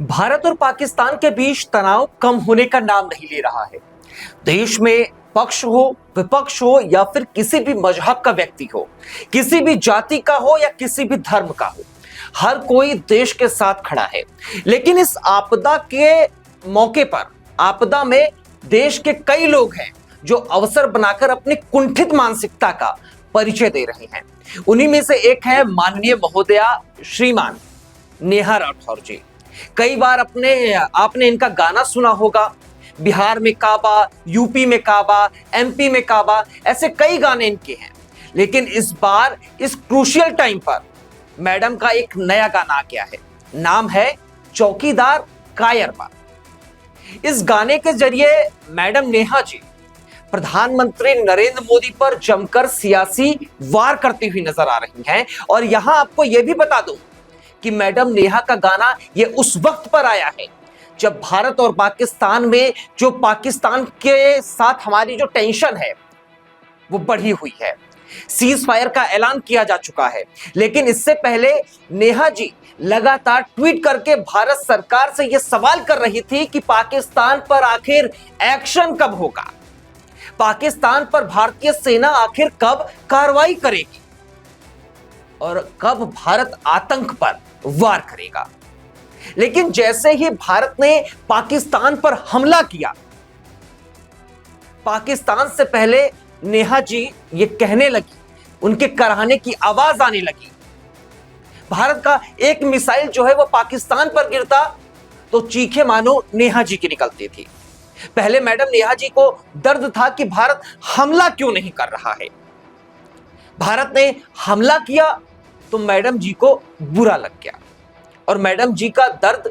भारत और पाकिस्तान के बीच तनाव कम होने का नाम नहीं ले रहा है। देश में पक्ष हो, विपक्ष हो या फिर किसी भी मजहब का व्यक्ति हो, किसी भी जाति का हो या किसी भी धर्म का हो, हर कोई देश के साथ खड़ा है। लेकिन इस आपदा के मौके पर, आपदा में देश के कई लोग हैं जो अवसर बनाकर अपनी कुंठित मानसिकता का परिचय दे रहे हैं। उन्हीं में से एक है माननीय महोदया श्रीमान नेहा राठौर जी। कई बार आपने इनका गाना सुना होगा। बिहार में काबा, यूपी में काबा, एमपी में काबा, ऐसे कई गाने इनके हैं। लेकिन इस बार इस क्रूशियल टाइम पर मैडम का एक नया गाना आ गया है। नाम है चौकीदार कायरबा। इस गाने के जरिए मैडम नेहा जी प्रधानमंत्री नरेंद्र मोदी पर जमकर सियासी वार करती हुई नजर आ रही हैं। और यहां आपको यह भी बता दूं कि मैडम नेहा का गाना ये उस वक्त पर आया है जब भारत और पाकिस्तान में जो पाकिस्तान के साथ हमारी जो टेंशन है वो बढ़ी हुई है। सीज फायर का ऐलान किया जा चुका है। लेकिन इससे पहले नेहा जी लगातार ट्वीट करके भारत सरकार से यह सवाल कर रही थी कि पाकिस्तान पर आखिर एक्शन कब होगा, पाकिस्तान पर भारतीय सेना आखिर कब कार्रवाई करेगी और कब भारत आतंक पर वार करेगा। लेकिन जैसे ही भारत ने पाकिस्तान पर हमला किया, पाकिस्तान से पहले नेहा जी ये कहने लगी, उनके कराहने की आवाज आने लगी। भारत का एक मिसाइल जो है वो पाकिस्तान पर गिरता तो चीखें मानो नेहा जी की निकलती थी। पहले मैडम नेहा जी को दर्द था कि भारत हमला क्यों नहीं कर रहा है। भारत ने हमला किया तो मैडम जी को बुरा लग गया और मैडम जी का दर्द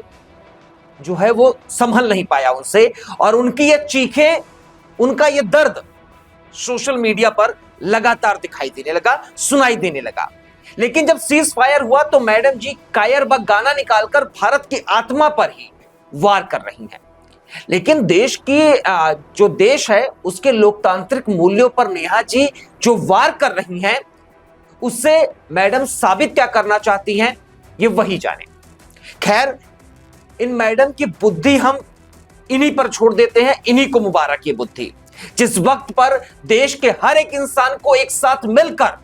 जो है वो संभल नहीं पाया उनसे, और उनकी ये चीखें, उनका ये दर्द सोशल मीडिया पर लगातार दिखाई देने लगा, सुनाई देने लगा। लेकिन जब सीज फायर हुआ तो मैडम जी कायरबा गाना निकालकर भारत की आत्मा पर ही वार कर रही हैं। लेकिन देश की जो देश है उसके लोकतांत्रिक मूल्यों पर नेहा जी जो वार कर रही हैं, उससे मैडम साबित क्या करना चाहती हैं ये वही जाने। खैर, इन मैडम की बुद्धि हम इन्हीं पर छोड़ देते हैं। इन्हीं को मुबारक ये बुद्धि, जिस वक्त पर देश के हर एक इंसान को एक साथ मिलकर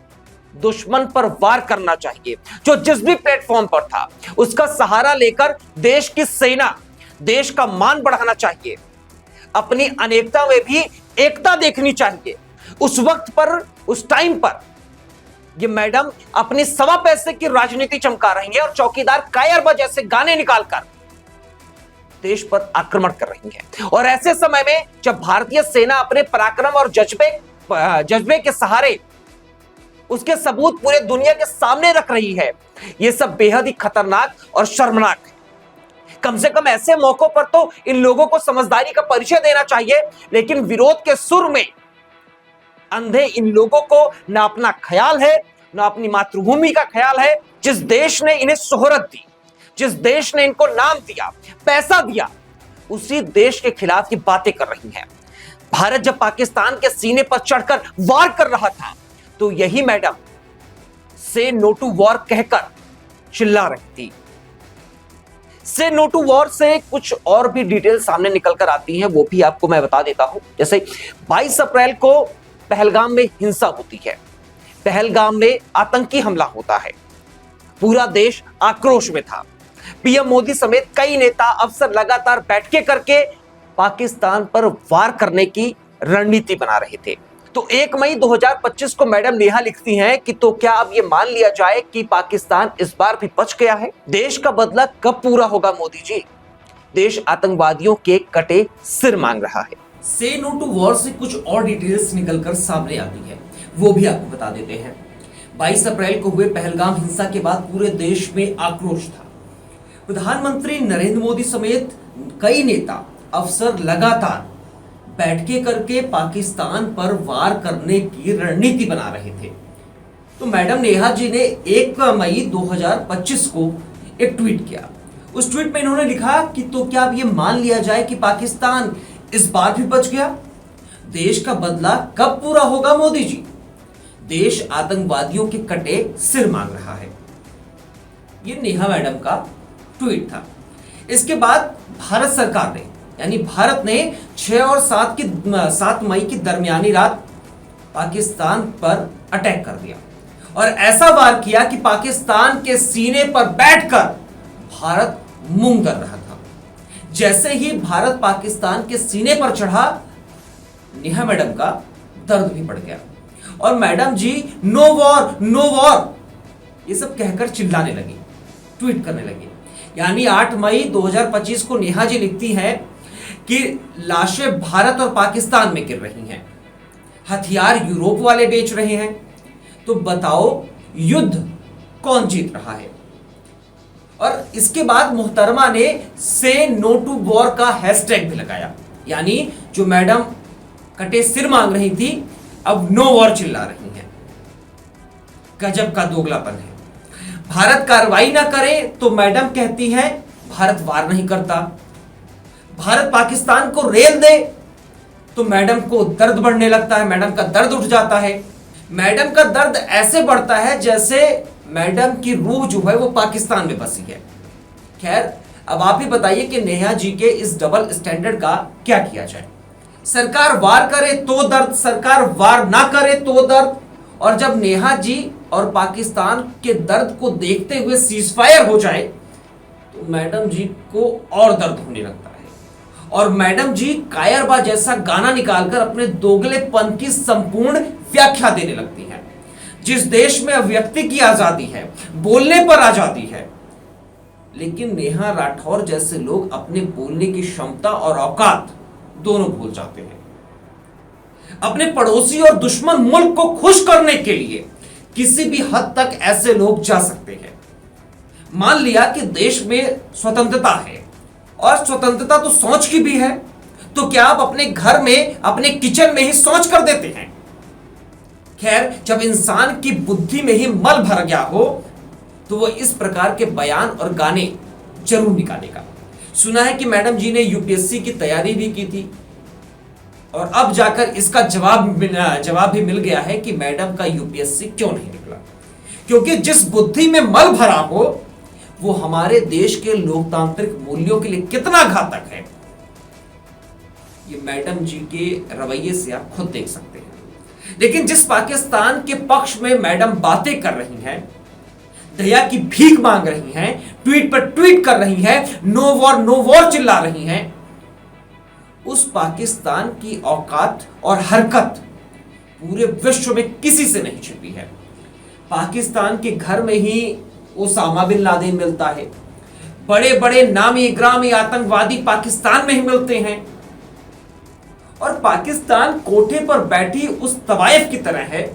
दुश्मन पर वार करना चाहिए, जो जिस भी प्लेटफॉर्म पर था उसका सहारा लेकर देश की सेना, देश का मान बढ़ाना चाहिए, अपनी अनेकता में भी एकता देखनी चाहिए। उस वक्त पर, उस टाइम पर ये मैडम अपनी सवा पैसे की राजनीति चमका रही है और चौकीदार कायरबा जैसे गाने निकालकर देश पर आक्रमण कर रही है। और ऐसे समय में जब भारतीय सेना अपने पराक्रम और जज्बे के सहारे उसके सबूत पूरे दुनिया के सामने रख रही है, यह सब बेहद ही खतरनाक और शर्मनाक है। कम से कम ऐसे मौकों पर तो इन लोगों को समझदारी का परिचय देना चाहिए। लेकिन विरोध के सुर में अंधे इन लोगों को ना अपना ख्याल है, ना अपनी मातृभूमि का ख्याल है। जिस देश ने इन्हें शोहरत दी, जिस देश ने इनको नाम दिया, पैसा दिया, उसी देश के खिलाफ ये बातें कर रही हैं। भारत जब पाकिस्तान के सीने पर चढ़कर वार कर रहा था तो यही मैडम से नो टू वॉर कहकर चिल्ला रही थी। से नो टू वॉर से कुछ और भी डिटेल सामने निकल कर आती हैं, वो भी आपको मैं बता देता हूं। जैसे 22 अप्रैल को पहलगाम में हिंसा होती है, पहलगाम में आतंकी हमला होता है, पूरा देश आक्रोश में था। पीएम मोदी समेत कई नेता, अफसर लगातार बैठकें करके पाकिस्तान पर वार करने की रणनीति बना रहे थे। तो 1 मई 2025 को मैडम नेहा लिखती हैं कि तो क्या अब ये मान लिया जाए कि पाकिस्तान इस बार भी बच गया है? देश का बदला कब पूरा होगा मोदी जी? देश आतंकवादियों के कटे सिर मांग रहा है। से नो टू वॉर से कुछ और डिटेल्स निकलकर सामने आती है, वो भी आपको बता देते हैं। 22 अप्रैल को हुए पहलगाम हिंसा के बाद पूरे देश में आक्रोश था। प्रधानमंत्री नरेंद्र मोदी समेत कई नेता, अफसर लगातार बैठकें करके पाकिस्तान पर वार करने की रणनीति बना रहे थे। तो मैडम नेहा जी ने 1 मई 2025 को एक ट्वीट किया। उस ट्वीट में इन्होंने लिखा कि तो क्या अब ये मान लिया जाए कि पाकिस्तान इस बार भी बच गया? देश का बदला कब पूरा होगा मोदी जी? देश आतंकवादियों के कटे सिर मांग रहा है। ये नेहा मैडम का ट्वीट था। इसके बाद भारत सरकार ने यानी भारत ने 6 और 7 मई की दरमियानी रात पाकिस्तान पर अटैक कर दिया और ऐसा वार किया कि पाकिस्तान के सीने पर बैठकर भारत मूंग कर रहा था। जैसे ही भारत पाकिस्तान के सीने पर चढ़ा, नेहा मैडम का दर्द भी बढ़ गया और मैडम जी नो वॉर नो वॉर ये सब कहकर चिल्लाने लगी, ट्वीट करने लगी। यानी 8 मई 2025 को नेहा जी लिखती हैं कि लाशें भारत और पाकिस्तान में गिर रही हैं, हथियार यूरोप वाले बेच रहे हैं, तो बताओ युद्ध कौन जीत रहा है। और इसके बाद मोहतरमा ने से नो टू वॉर का हैशटैग भी लगाया। यानी जो मैडम कटे सिर मांग रही थी, अब नो वॉर चिल्ला रही हैं। गजब का दोगलापन है। भारत कार्रवाई ना करे तो मैडम कहती है भारत वार नहीं करता। भारत पाकिस्तान को रेल दे तो मैडम को दर्द बढ़ने लगता है, मैडम का दर्द उठ जाता है। मैडम का दर्द ऐसे बढ़ता है जैसे मैडम की रूह जो है वो पाकिस्तान में बसी है। खैर, अब आप ही बताइए कि नेहा जी के इस डबल स्टैंडर्ड का क्या किया जाए। सरकार वार करे तो दर्द, सरकार वार ना करे तो दर्द। और जब नेहा जी और पाकिस्तान के दर्द को देखते हुए सीजफायर हो जाए तो मैडम जी को और दर्द होने लगता है और मैडम जी कायरबा जैसा गाना निकालकर अपने दोगलेपन की संपूर्ण व्याख्या देने लगती हैं। जिस देश में अभिव्यक्ति की आजादी है, बोलने पर आजादी है, लेकिन नेहा राठौर जैसे लोग अपने बोलने की क्षमता और औकात दोनों भूल जाते हैं। अपने पड़ोसी और दुश्मन मुल्क को खुश करने के लिए किसी भी हद तक ऐसे लोग जा सकते हैं। मान लिया कि देश में स्वतंत्रता है और स्वतंत्रता तो सोच की भी है, तो क्या आप अपने घर में अपने किचन में ही सोच कर देते हैं? खैर, जब इंसान की बुद्धि में ही मल भर गया हो तो वो इस प्रकार के बयान और गाने जरूर निकालेगा। सुना है कि मैडम जी ने यूपीएससी की तैयारी भी की थी और अब जाकर इसका जवाब भी मिल गया है कि मैडम का यूपीएससी क्यों नहीं निकला, क्योंकि जिस बुद्धि में मल भरा हो वो हमारे देश के लोकतांत्रिक मूल्यों के लिए कितना घातक है, ये मैडम जी के रवैये से आप खुद देख सकते हैं। लेकिन जिस पाकिस्तान के पक्ष में मैडम बातें कर रही हैं, दया की भीख मांग रही हैं, ट्वीट पर ट्वीट कर रही हैं, नो वॉर चिल्ला रही हैं, उस पाकिस्तान की औकात और हरकत पूरे विश्व में किसी से नहीं छिपी है। पाकिस्तान के घर में ही ओसामा बिन लादेन मिलता है, बड़े बड़े नामी ग्रामी आतंकवादी पाकिस्तान में ही मिलते हैं और पाकिस्तान कोठे पर बैठी उस तवायफ की तरह है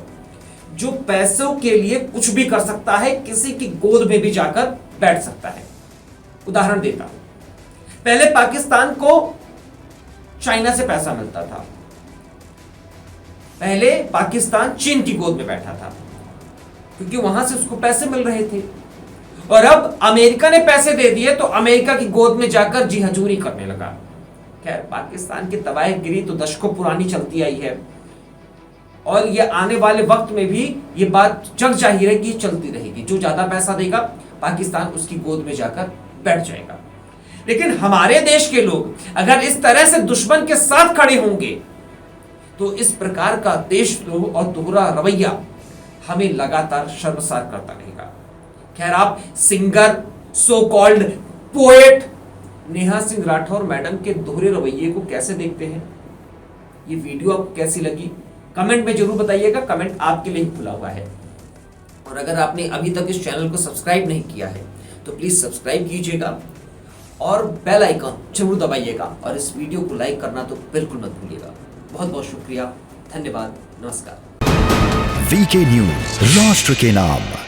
जो पैसों के लिए कुछ भी कर सकता है, किसी की गोद में भी जाकर बैठ सकता है। उदाहरण देता हूं, पहले पाकिस्तान को चाइना से पैसा मिलता था, पहले पाकिस्तान चीन की गोद में बैठा था क्योंकि वहां से उसको पैसे मिल रहे थे, और अब अमेरिका ने पैसे दे दिए तो अमेरिका की गोद में जाकर जी हजूरी करने लगा। खैर, पाकिस्तान की तबाहीगिरी तो दशकों पुरानी चलती आई है और ये आने वाले वक्त में भी ये बात जग जाहिर है कि चलती रहेगी। जो ज्यादा पैसा देगा पाकिस्तान उसकी गोद में जाकर बैठ जाएगा। लेकिन हमारे देश के लोग अगर इस तरह से दुश्मन के साथ खड़े होंगे तो इस प्रकार का देशद्रोह और दोहरा रवैया हमें लगातार शर्मसार करता रहेगा। खैर, आप singer, so called poet Neha Singh Rathore madam के दोहरे रवैये को कैसे देखते हैं? ये वीडियो आपको कैसी लगी कमेंट में जरूर बताइएगा। कमेंट आपके लिए ही खुला हुआ है। और अगर आपने अभी तक इस चैनल को सब्सक्राइब नहीं किया है तो प्लीज सब्सक्राइब कीजिएगा और बेल आइकन जरूर दबाइएगा और इस वीडियो को लाइक करना तो बिल्कुल मत भूलिएगा। बहुत बहुत शुक्रिया, धन्यवाद, नमस्कार। वीके न्यूज, राष्ट्र के नाम।